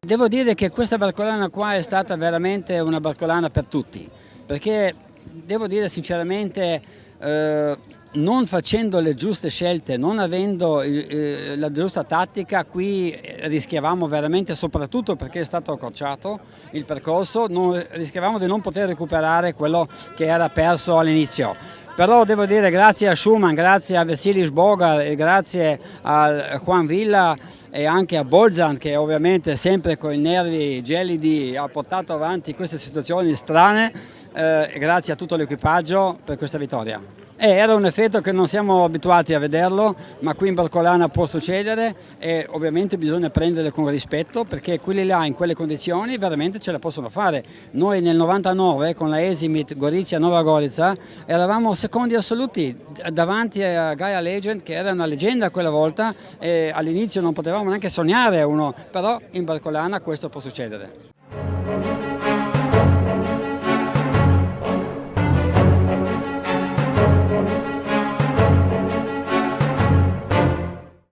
Devo dire che questa barcolana qua è stata veramente una barcolana per tutti, perché devo dire sinceramente, non facendo le giuste scelte, non avendo la giusta tattica, qui rischiavamo veramente, soprattutto perché è stato accorciato il percorso, rischiavamo di non poter recuperare quello che era perso all'inizio. Però devo dire grazie a Schumann, grazie a Vasilis Bogar e grazie a Juan Villa e anche a Bolzan, che ovviamente sempre con i nervi gelidi ha portato avanti queste situazioni strane, grazie a tutto l'equipaggio per questa vittoria. Era un effetto che non siamo abituati a vederlo, ma qui in barcolana può succedere e ovviamente bisogna prendere con rispetto, perché quelli là in quelle condizioni veramente ce la possono fare. Noi nel 99 con la Esimit Gorizia Nova Gorica eravamo secondi assoluti davanti a Gaia Legend, che era una leggenda quella volta, e all'inizio non potevamo neanche sognare uno, però in barcolana questo può succedere.